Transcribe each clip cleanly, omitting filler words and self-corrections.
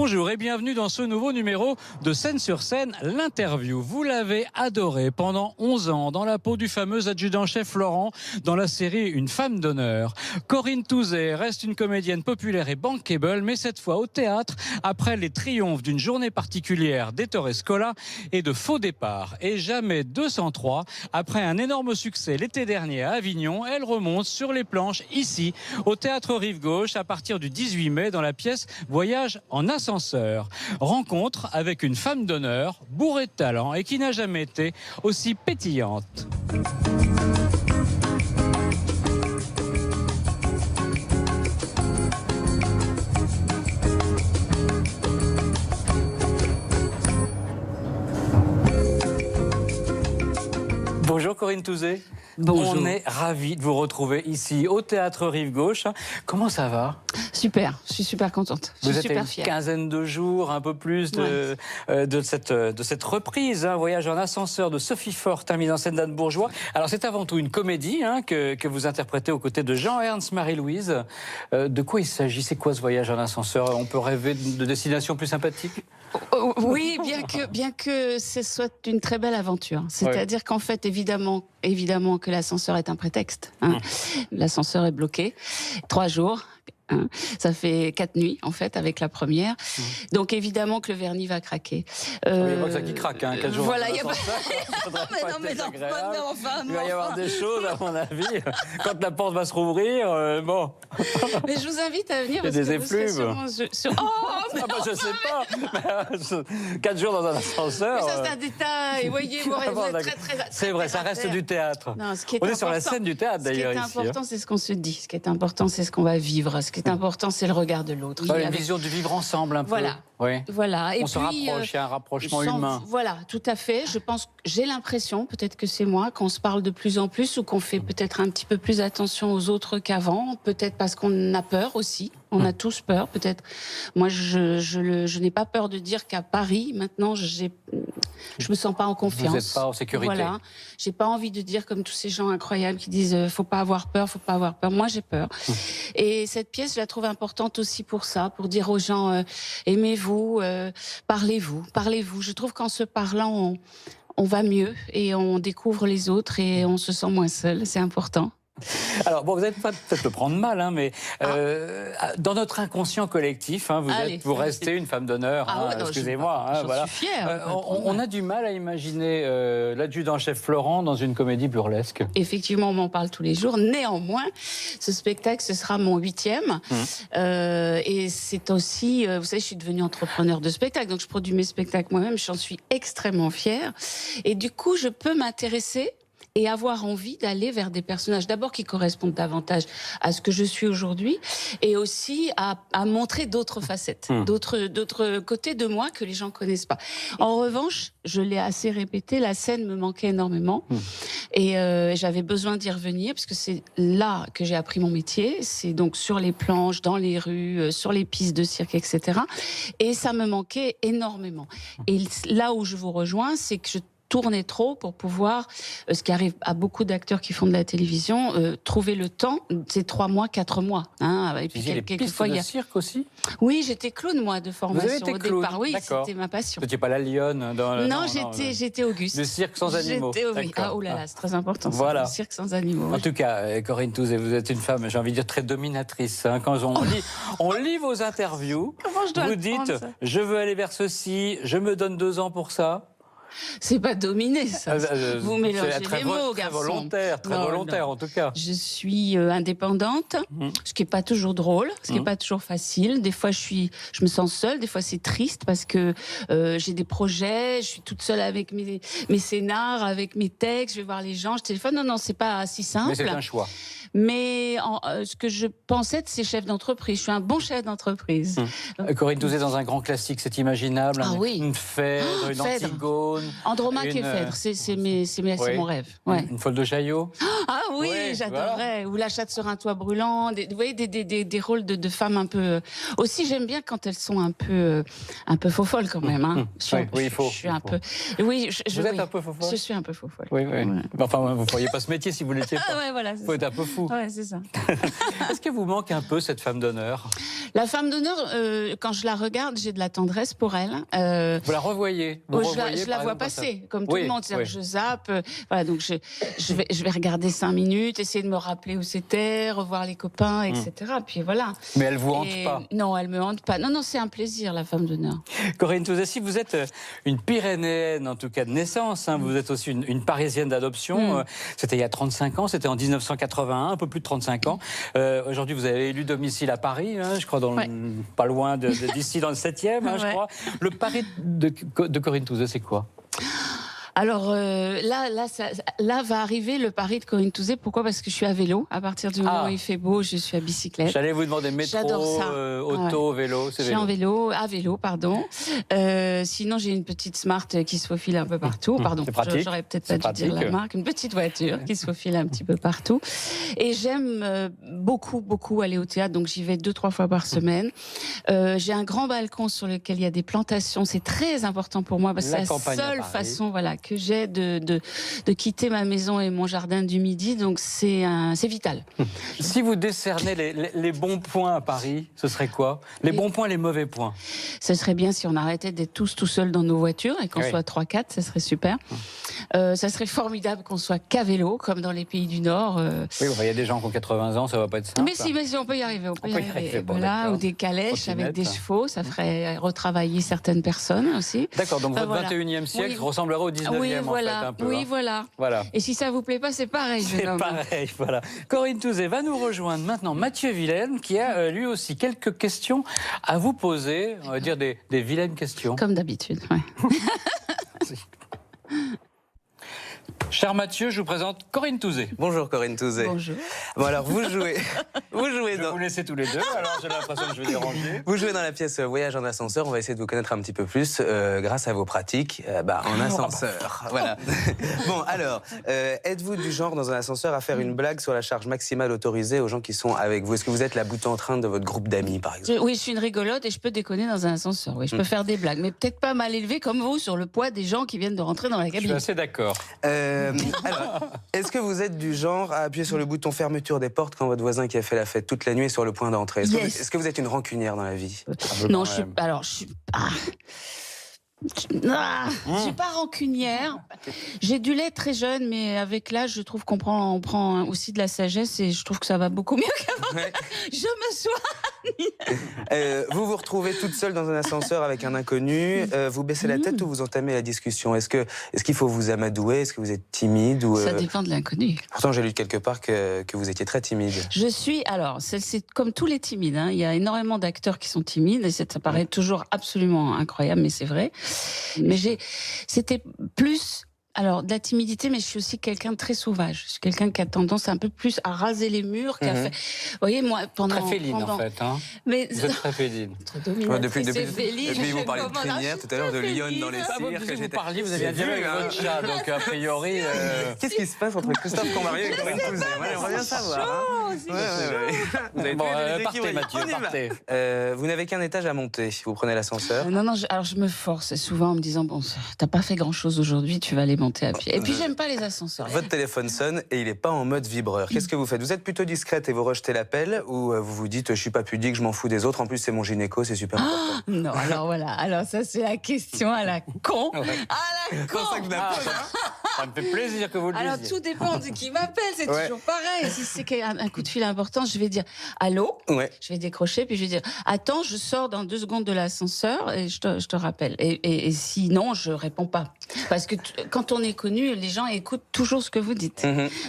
Bonjour et bienvenue dans ce nouveau numéro de Scène sur Scène, l'interview. Vous l'avez adoré pendant 11 ans dans la peau du fameux adjudant-chef Laurent dans la série Une femme d'honneur. Corinne Touzé reste une comédienne populaire et bankable, mais cette fois au théâtre, après les triomphes d'une journée particulière d'Ettore Scola et de Faux départ. Et jamais 203, après un énorme succès l'été dernier à Avignon, elle remonte sur les planches ici, au théâtre Rive Gauche, à partir du 18 mai dans la pièce Voyage en ascenseur. Rencontre avec une femme d'honneur, bourrée de talent et qui n'a jamais été aussi pétillante. Bonjour Corinne Touzé. Bonjour. On est ravis de vous retrouver ici au théâtre Rive Gauche. Comment ça va? Super, je suis super contente. Je suis super fière. Vous êtes à une quinzaine de jours, un peu plus de cette reprise, Voyage en ascenseur de Sophie Forte, mise en scène d'Anne Bourgeois. Alors c'est avant tout une comédie que vous interprétez aux côtés de Jean-Ernst Marie-Louise. De quoi il s'agit? C'est quoi ce voyage en ascenseur? On peut rêver de destinations plus sympathiques? Oui, bien que ce soit une très belle aventure. C'est-à-dire qu'en fait, évidemment que l'ascenseur est un prétexte. L'ascenseur est bloqué 3 jours. Ça fait 4 nuits en fait avec la première. Donc évidemment que le vernis va craquer. Il y a pas que ça qui craque, 4 jours. Voilà, il va y avoir des choses à mon avis. Quand la porte va se rouvrir, bon. Mais je vous invite à venir. Il y a des effluves. Je sais pas. 4 jours dans un ascenseur. Mais ça c'est un détail. Voyez, vous êtes très c'est vrai, ça reste du théâtre. Non, on est sur la scène du théâtre d'ailleurs ici. Ce qui est important, c'est ce qu'on se dit. Ce qui est important, c'est ce qu'on va vivre. Ce qui est important, c'est le regard de l'autre. Une vision du vivre ensemble un peu. Voilà. Et on se rapproche, il y a un rapprochement humain. Voilà, tout à fait. Je pense, j'ai l'impression, peut-être que c'est moi, qu'on se parle de plus en plus ou qu'on fait peut-être un petit peu plus attention aux autres qu'avant. Peut-être parce qu'on a peur aussi. On a tous peur, peut-être. Moi, je n'ai pas peur de dire qu'à Paris, maintenant, je me sens pas en confiance. Vous n'êtes pas en sécurité. Voilà. J'ai pas envie de dire comme tous ces gens incroyables qui disent faut pas avoir peur, faut pas avoir peur. Moi, j'ai peur. Et cette pièce, je la trouve importante aussi pour ça, pour dire aux gens aimez-vous, parlez-vous. Je trouve qu'en se parlant, on va mieux et on découvre les autres et on se sent moins seul. C'est important. Alors, bon, vous allez peut-être le prendre mal, mais dans notre inconscient collectif, vous restez une femme d'honneur, excusez-moi. Je suis fière. On a du mal à imaginer l'adjudant-chef Florent dans une comédie burlesque. Effectivement, on m'en parle tous les jours. Néanmoins, ce spectacle, ce sera mon 8e. Et c'est aussi, vous savez, je suis devenue entrepreneur de spectacle, donc je produis mes spectacles moi-même, j'en suis extrêmement fière. Et du coup, je peux m'intéresser et avoir envie d'aller vers des personnages d'abord qui correspondent davantage à ce que je suis aujourd'hui et aussi à montrer d'autres facettes, d'autres côtés de moi que les gens connaissent pas. En revanche, je l'ai assez répété, la scène me manquait énormément et j'avais besoin d'y revenir parce que c'est là que j'ai appris mon métier, c'est donc sur les planches, dans les rues, sur les pistes de cirque, etc. Et ça me manquait énormément. Et là où je vous rejoins, c'est que je tourner trop pour pouvoir, ce qui arrive à beaucoup d'acteurs qui font de la télévision, trouver le temps, c'est 3 mois, 4 mois. Et puis quelquefois, il y a cirque aussi. Oui, j'étais clown moi de formation. Vous avez été au clown, départ. Oui, c'était ma passion. Vous n'étiez pas la lionne Non, j'étais Auguste. Le cirque sans animaux. Oh là là, c'est très important. Voilà. Le cirque sans animaux. En tout cas, Corinne Touzé, vous êtes une femme, j'ai envie de dire très dominatrice. Quand on lit vos interviews, vous dites je veux aller vers ceci, je me donne 2 ans pour ça. C'est pas dominé, ça. Vous mélangez les mots, garçon. Très volontaire, en tout cas. Je suis indépendante, ce qui est pas toujours drôle, ce qui est pas toujours facile. Des fois, je me sens seule. Des fois, c'est triste parce que j'ai des projets. Je suis toute seule avec mes scénars, avec mes textes. Je vais voir les gens, je téléphone. Non, c'est pas si simple. Mais c'est un choix. Mais ce que je pensais de ces chefs d'entreprise, je suis un bon chef d'entreprise. Corinne Touzé dans un grand classique, c'est imaginable. Une Phèdre, une Antigone. Andromaque et Phèdre, c'est mon rêve. Ouais. Une folle de Chaillot. Ah oui, j'adorerais. Voilà. Ou La chatte sur un toit brûlant. Vous voyez, des rôles de femmes un peu... Aussi, j'aime bien quand elles sont un peu faux-folles quand même. Hein. Il faut. Je suis un peu... Oui, vous êtes un peu faux-folle. Je suis un peu faux-folle. Oui. Ouais. Enfin, vous ne feriez pas ce métier si vous ne l'étiez pas. Ouais, voilà, faut être un peu fou. Ouais, c'est ça. Est-ce que vous manque un peu cette femme d'honneur? La femme d'honneur, quand je la regarde, j'ai de la tendresse pour elle. Vous la revoyez? Je la vois passer, comme tout le monde. Je zappe. Voilà, donc je vais regarder 5 minutes, essayer de me rappeler où c'était, revoir les copains, etc. Puis voilà. Mais elle vous hante pas? Non, elle me hante pas. Non, c'est un plaisir, la femme d'honneur. Corinne Touzet, si vous êtes une Pyrénéenne, en tout cas de naissance, hein, vous êtes aussi une Parisienne d'adoption. C'était il y a 35 ans, c'était en 1981, un peu plus de 35 ans. Aujourd'hui, vous avez élu domicile à Paris, hein, je crois, pas loin d'ici, dans le 7e, hein, je crois. Le pari de Corinne Touzet, c'est quoi? Alors là va arriver le pari de Corinne Touzet. Pourquoi? Parce que je suis à vélo. À partir du moment où il fait beau, je suis à bicyclette. J'allais vous demander métro, auto, vélo. Je suis à vélo, pardon. Sinon, j'ai une petite Smart qui se faufile un peu partout. Pardon, j'aurais peut-être pas dû dire la marque. Une petite voiture qui se faufile un petit peu partout. Et j'aime beaucoup aller au théâtre. Donc j'y vais 2-3 fois par semaine. J'ai un grand balcon sur lequel il y a des plantations. C'est très important pour moi parce que c'est la seule façon, que j'ai de quitter ma maison et mon jardin du Midi, donc c'est vital. Si vous décernez les bons points à Paris, ce serait quoi? Les bons points, les mauvais points? Ce serait bien si on arrêtait d'être tous tout seuls dans nos voitures et qu'on soit 3-4, ça serait super. Ça serait formidable qu'on soit qu'à vélo, comme dans les pays du Nord. Oui, il y a des gens qui ont 80 ans, ça va pas être simple. Mais si, on peut y arriver. On peut y arriver. Voilà, ou des calèches avec des chevaux, ça ferait retravailler certaines personnes aussi. D'accord, donc votre 21e siècle ressemblera au 19e, voilà. en fait, un peu. Oui, voilà. Et si ça vous plaît pas, c'est pareil. C'est pareil, voilà. Corinne Touzet va nous rejoindre maintenant Mathieu Vilaine, qui a lui aussi quelques questions à vous poser, on va dire des vilaines questions. Comme d'habitude, Merci. Cher Mathieu, je vous présente Corinne Touzet. Bonjour Corinne Touzet. Bonjour. Bon alors vous jouez vous laissez tous les deux, alors j'ai l'impression que je vais déranger. Vous jouez dans la pièce Voyage en ascenseur, on va essayer de vous connaître un petit peu plus grâce à vos pratiques en ascenseur. Voilà. Bon alors, êtes-vous du genre dans un ascenseur à faire une blague sur la charge maximale autorisée aux gens qui sont avec vous? Est-ce que vous êtes la boute en train de votre groupe d'amis par exemple? Oui, je suis une rigolote et je peux déconner dans un ascenseur. Oui, je peux faire des blagues, mais peut-être pas mal élevées comme vous sur le poids des gens qui viennent de rentrer dans la cabine. Je suis assez d'accord. Alors, est-ce que vous êtes du genre à appuyer sur le bouton fermeture des portes quand votre voisin qui a fait la fête toute la nuit est sur le point d'entrer? Est-ce que vous êtes une rancunière dans la vie? Non, je suis pas rancunière. J'ai du lait très jeune, mais avec l'âge, je trouve on prend aussi de la sagesse et je trouve que ça va beaucoup mieux qu'avant. Ouais. Je me soigne. Vous vous retrouvez toute seule dans un ascenseur avec un inconnu. Vous baissez la tête ou vous entamez la discussion? Est-ce qu'il faut vous amadouer? Est-ce que vous êtes timide ou Ça dépend de l'inconnu. Pourtant, j'ai lu quelque part que vous étiez très timide. C'est comme tous les timides. Hein. Il y a énormément d'acteurs qui sont timides et ça paraît toujours absolument incroyable, mais c'est vrai. Mais c'était plus de la timidité, mais je suis aussi quelqu'un de très sauvage. Je suis quelqu'un qui a tendance un peu plus à raser les murs. Vous voyez, moi, très féline, en fait. Hein. Mais... Vous êtes très féline. Très dominatrice et féline. Et puis vous parlez de crinière tout à l'heure, de lionne dans les cires. Vous aviez dit avec votre chat, donc a priori... Qu'est-ce qui se passe entre Christophe Cambarieux et Corinne Touzet? On va bien savoir. Vous avez partez, Mathieu, partez. Vous n'avez qu'un étage à monter. Vous prenez l'ascenseur? Non, alors je me force souvent en me disant, bon, t'as pas fait grand-chose aujourd'hui, tu vas aller monter à pied. Et puis j'aime pas les ascenseurs. Votre téléphone sonne et il n'est pas en mode vibreur. Qu'est-ce que vous faites? Vous êtes plutôt discrète et vous rejetez l'appel, ou vous vous dites je suis pas pudique, je m'en fous des autres, en plus c'est mon gynéco, c'est super important? Non, alors voilà, alors ça c'est la question à la con. À la con. Ça me fait plaisir que vous le disiez. Alors tout dépend de qui m'appelle, c'est toujours pareil. Si c'est un coup de fil important, je vais dire allô, je vais décrocher, puis je vais dire attends, je sors dans 2 secondes de l'ascenseur et je te rappelle. Et sinon, je réponds pas. Parce que quand on est connu, les gens écoutent toujours ce que vous dites.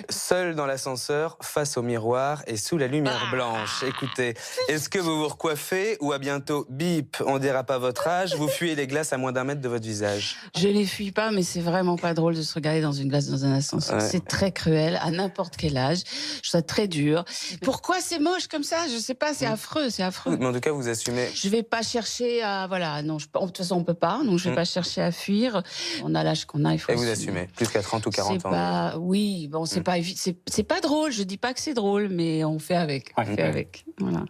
Seul dans l'ascenseur, face au miroir et sous la lumière blanche. Écoutez, est-ce que vous vous recoiffez ou à bientôt, bip, on dira pas votre âge, vous fuyez les glaces à moins d'1 mètre de votre visage? Je les fuis pas, mais c'est vraiment pas drôle de se regarder travailler dans une glace dans un ascenseur. Ouais. C'est très cruel à n'importe quel âge. Je trouve ça très dur. Pourquoi c'est moche comme ça? Je sais pas, c'est affreux, c'est affreux. Mais en tout cas, vous assumez. Je vais pas chercher à voilà, non, de toute façon on peut pas, donc je vais pas chercher à fuir. On a l'âge qu'on a, il faut Et vous assumer. assumez, plus qu'à 30 ou 40 C'est ans. pas, oui, bon, c'est pas c'est pas drôle. Je dis pas que c'est drôle, mais on fait avec. On fait avec. Voilà.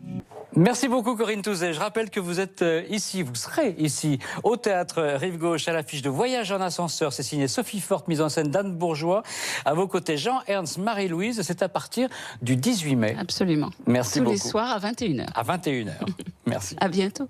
Merci beaucoup Corinne Touzet. Je rappelle que vous êtes ici, vous serez ici au théâtre Rive Gauche à l'affiche de Voyage en ascenseur. C'est signé Sophie Forte, mise en scène d'Anne Bourgeois. À vos côtés Jean-Ernst, Marie-Louise. C'est à partir du 18 mai. Absolument. Merci Tous beaucoup. les soirs à 21h. À 21h. Merci. À bientôt.